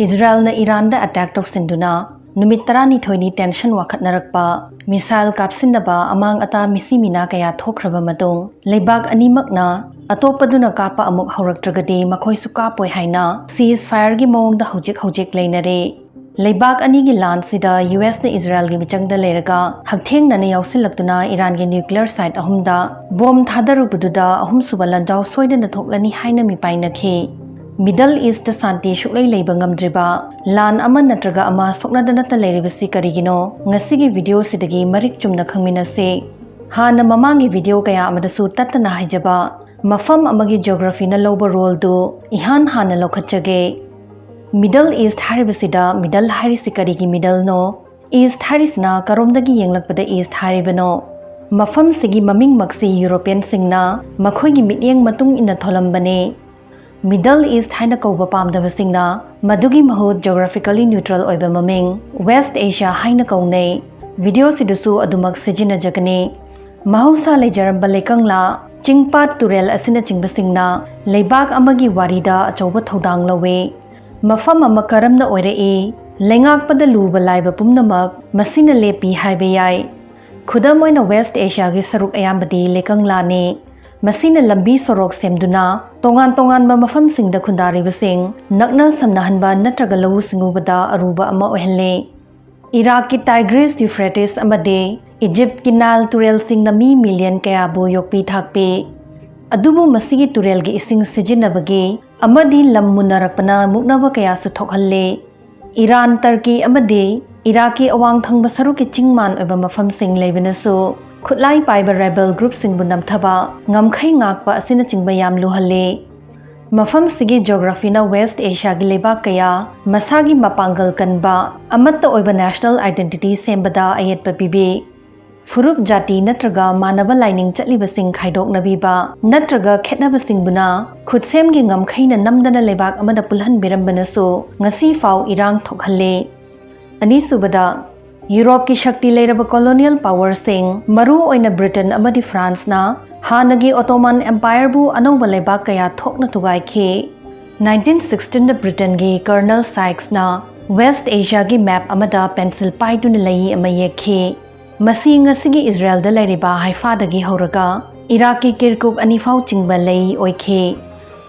Israel na Iran da attack tok senduna numit tarani thoini tension wakhat narakpa missile kapsinnaba amang ata misimina kaya thokraba matung leibak animak na atopaduna kapa amuk hauraktragadi makhoi suka poi haina ceasefire gi mong da hojik leinare leibak ani gi lan sida US na Israel gi michang da leiraga haktheng na ne yausilaktuna Iran gi nuclear site ahumda bom thadaru bududa ahum subalan jaw soida na thoklani haina mi paina khe Middle East Shanti Suklei leiba ngamdriba lan ama natraga ama soknadana ta leiribasi karigino ngasigi video sidagi marik chumna khangminase hana mamangi video kaya amadasu tatana haijaba mafam amagi geography na loba role do ihan hana lokhatchage Middle East haribasida middle harisi karigi middle no East harisna karomdagi yenglakpada East haribano mafam sigi maming maksi European singna makhoigi mityeng matung ina tholambane Middle East haina kauba pamdabasingna madugi mahut geographically neutral oiba maming West Asia haina kaunei video sidusu adumak sijina jagane mahausa leijaramba lekangla chingpat turel asina chingbasingna leibak amagi warida achauba thodang lawe mafam ama karamna oire e lengakpada luba laiba pumnamak masina lepi haibe yai khudam oina West Asia gi saruk ayambadi lekangla ne Masina lambi sorok semduna tongan ba mafam singda khundari basing nakna samnahanba natraga lawu singubada aruba ama ohelle Iraq ki Tigris Euphrates amade Egypt ki Nile turel singna mi million kaya bo yokpi thakpe adubu masigi turel gi ising sijinabage amadi lammunarakpana muknaba kaya su thokhalle Iran Turkey amade Iraqi awang thangba saruki chingman oba mafam sing leibanasu Khutlai paiba rebel group singbu namthaba ngamkhai ngakpa asina chingba yam luhalle mafam sigi geography na West Asia gi lebak kaya masagi mapangal kanba amatta oiba national identity sembada ayetpa pibe furup jati natraga manaba lining chatliba sing khaidok nabiba natraga khetnaba singbuna khutsem gi ngamkhai na namdana lebak amada pulhan birambana so ngasi fau irang thokhalle ani subada Europe ki shakti leiraba colonial power sing maru oina Britain amadi France na hanagi Ottoman Empire bu anauba leibak kaya thokna tugai khe 1916 da Britain gi Colonel Sykes na West Asia gi map amada pencil pai tu ne lai amaye khe masi ngasigi Israel da leiriba Haifa dagi horaga Iraq ki Kirkuk ani fau chingba lei oikhe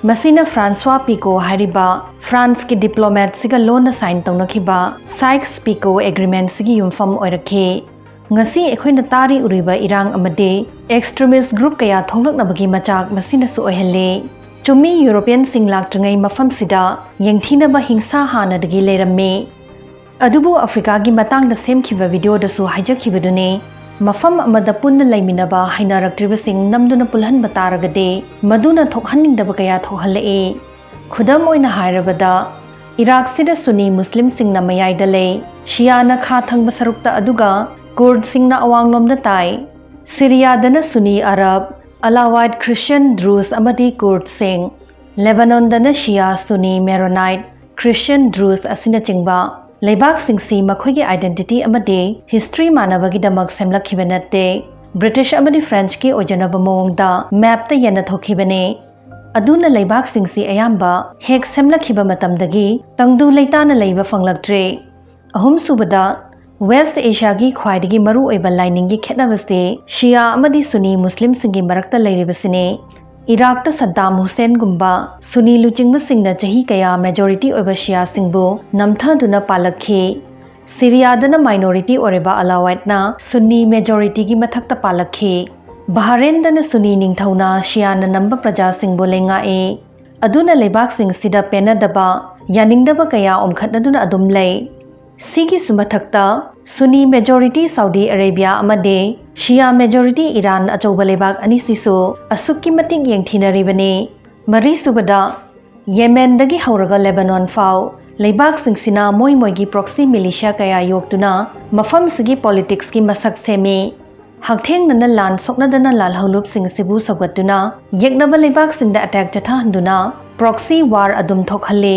Masina Francois Picot hariba France ki diplomat siga lona sign taunakhiba Sykes-Picot agreement sigi yumfam oirakhe ngasi ekhoina tari uriba irang amade extremist group kaya thonglaknabagi machak masina su oihelle chumi European singlak tringai mafam sida yengthina ba hingsa hana dagi leiramme adubu Africa gi matang da semkhiba video da su haijakhibadune Mafam amada punna laiminaba hainaraktribasing namduna pulhan bataragade maduna thokhaningdaba kaya thokhalle khudam oina hairabada Iraq sida Sunni Muslim singna mayaida le Shia na kha thangba sarukta aduga Kurd singna awanglomda tai Syria dana Sunni Arab Alawite Christian Druze amadi Kurd sing Lebanon dana Shia Sunni Maronite Christian Druze asina chingba Leibak singsi makhoigi identity amade history manabagi damak semlakhiba natte British amadi French ki ojanaba mawngda map ta yana thokhibane aduna leibak singsi ayamba hek semlakhiba matamdagi tangdu leitana leiba fanglaktre ahum subada West Asia gi khwaidagi maru oiba lining gi khetnabase Shia amadi Sunni Muslim singi marakta leiribasine Iraq ta Saddam Hussein gumba Sunni luchingba singna chahi kaya majority oiba Shia singbu namthaduna palakhe Syria dana minority oreba Alawite na Sunni majority gi mathakta palakhe Bahrain dana Sunni ningthauna Shia na namba praja singbu lenga aduna leibak sing sida penadaba yaningdaba kaya omkhatnaduna adum lei Sigi sumathakta Sunni majority Saudi Arabia amade Shia majority Iran achauba lebak ani siso asukki matik yengthinaribane mari subada Yemen dagi hauraga Lebanon fau leibak singsina moi moigi proxy militia kaya yoktuna mafam sigi politics ki masak seme haktheng nana lan soknadana lal holup sing sibu sagatuna yeknaba leibak singda attack jatha handuna proxy war adum thokhalle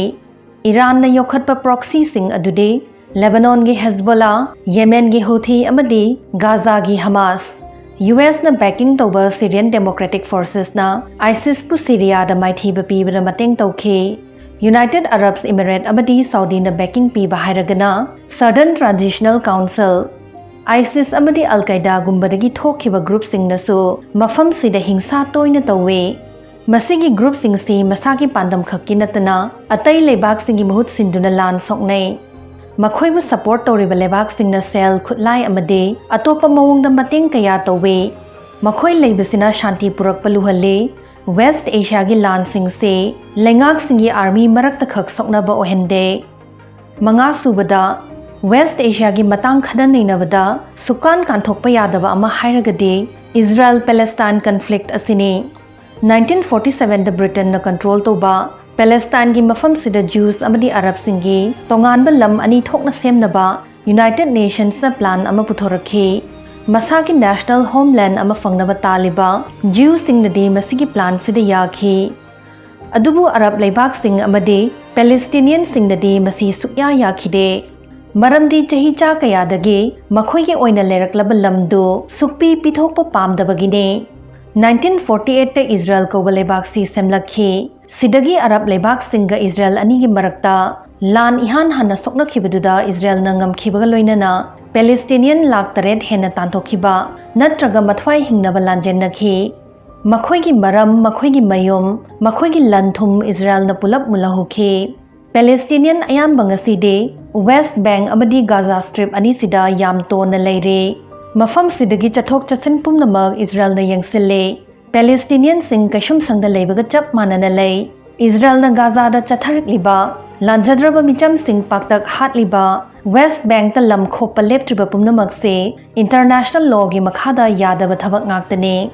Iran na yokhatpa proxy sing adude Lebanon gi Hezbollah, Yemen gi Houthi amadi Gaza gi Hamas. US na backing tauba Syrian Democratic Forces na ISIS pu Syria da maithi ba pi ba mateng tauke United Arab Emirates amadi Saudi na backing piba hairagana Southern Transitional Council ISIS amadi Al-Qaeda gumbadagi thokhiba group sing nasu mafam sida hingsa toina tawe masigi group sing si masagi pandam khakki natana atai lebak singi mahut sinduna lan soknai makhoibu support toriba lebak singna sel khutlai amade atopa mawongda mateng kaya tawe makhoi leibasina Shanti purak paluhale West Asia gi lan sing se lengak singi army marakta khak soknaba ohende manga subada West Asia gi matang khadan neinabada sukan kanthokpa yadaba ama hairagade Israel Palestine conflict asini 1947 da Britain na control toba Palestine gi mafam sida Jews amadi Arab singi tongan ba lam ani thokna semnaba United Nations na plan ama puthorakhi masagi national homeland ama fangnaba taliba Jews singnadi masigi plan sida yakhi adubu Arab leibak sing amadi Palestinian singnadi masi sukya yakhide maramdi chahi cha kayadagi makhoi ge oina leraklaba lamdu sukpi pithokpa pamdabagine 1948 ta Israel ko leibak si semlakhi sidagi Arab leibak singa Israel ani gi marakta lan ihan hana sokna khibaduda Israel nangam khibaga loinana Palestinian lak taret hena tantokhiba natraga mathwai hingnaba lanjennakhi makhoi gi maram makhoi gi mayum makhoi gi lanthum Israel na pulap mulahukhi Palestinian ayam bangasi de West Bank amadi Gaza Strip ani sida yam to na leire mafam sidagi chathok chasin pumnamak Israel na yangsille Palestinian sing kashum sangda leibaga chap manana lei Israel na Gaza da chatharik liba lanjadraba micham sing paktak hat liba West Bank ta lam khopa leptriba pumnamak se international law gi makhada yadaba thabak ngaktane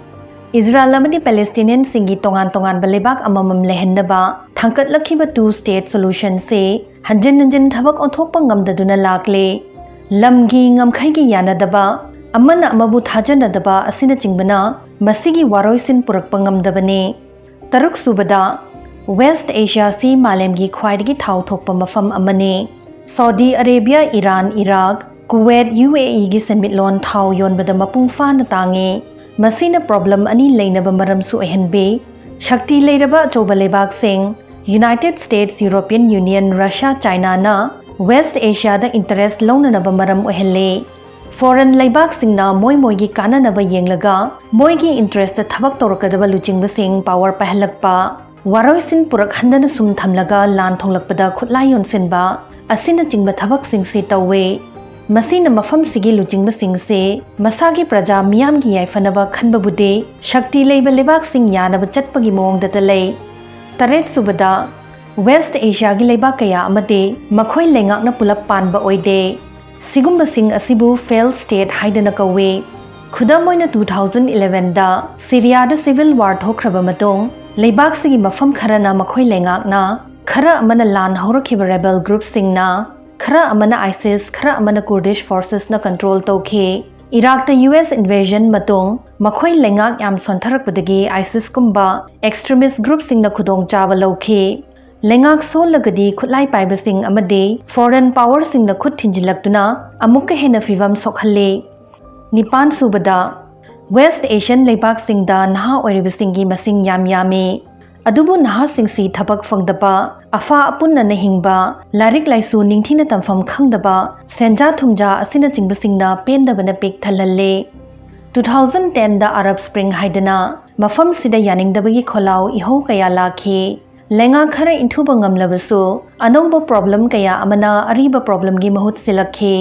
Israel amadi Palestinian singi tongan balebak amamam lehendaba thangkat lakhiba two state solution se hanjin thabak onthokpa ngamdaduna lakle lamgi ngamkhai gi yanadaba amana amabu thajanadaba asina chingbana masigi waroisin purakpa ngamdabane taruk subada West Asia si malemgi khwaidagi thau thokpa mafam amane Saudi Arabia Iran Iraq Kuwait UAE gi semitlon thau yonbada mapungfa na tange masina problem ani leinaba maram su ehenbe shakti leiraba choba lebak sing United States European Union Russia China na West Asia da interest launanaba maram ohelle foreign leibak singna moi gi kananaba yenglaga moi gi interest da thabak torakadaba luchingba sing power pahalakpa waroisin purak handana sum thamlaga lan thonglakpada khutlayon senba asina chingba thabak sing se tawe masina mafam sigi luchingba sing se masagi praja miyam gi yaifanaba khanba bude shakti leiba lebak sing yanaba chatpagi mong data lei taret subada West Asia gi leiba kaya amade makhoi lengak na pulap panba oide sigumba sing asibu failed state haidana kawe khudamoina 2011 da Syria da civil war thokraba matong leibak sigi mafam kharana makhoi lengak na khara amana lan horakhiba rebel group singna khara amana ISIS khara amana Kurdish forces na control tokhe Iraq da US invasion matong makhoi lengak yam sontharakpadagi ISIS kumba extremist group singna khudong chaba lokhe lengak sol lagadi khutlai paiba sing amade foreign power singna khut thinjilaktuna amukka hena fivam sokhalle nipan subada West Asian leibak singda naha oiriba singi masing yame adubu naha singsi thabak fangdaba afa apunna na hingba larik laisu ningthina tamfam khangdaba senja thumja asina chingba singna pendabana pek thalalle 2010 da Arab Spring haidana mafam sida yaningdabagi kholau iho kaya lakhi lenga khara inthuba ngamlabasu anouba problem kaya amana ariba problem gi mahut silakhe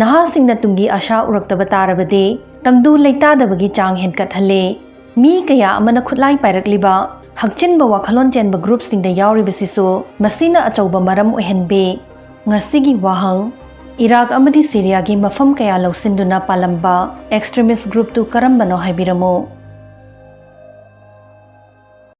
naha singna tungi asha uraktaba tarabade tangdu leita dabagi chang henkat hale mi kaya amana khutlai pairakliba hakchinba wakhalon chenba group singda yauribasisu masina achauba maram ohenbe ngasigi wahang Iraq amadi Syria gi mafam kaya lausinduna palamba extremist group tu karambano haibiramo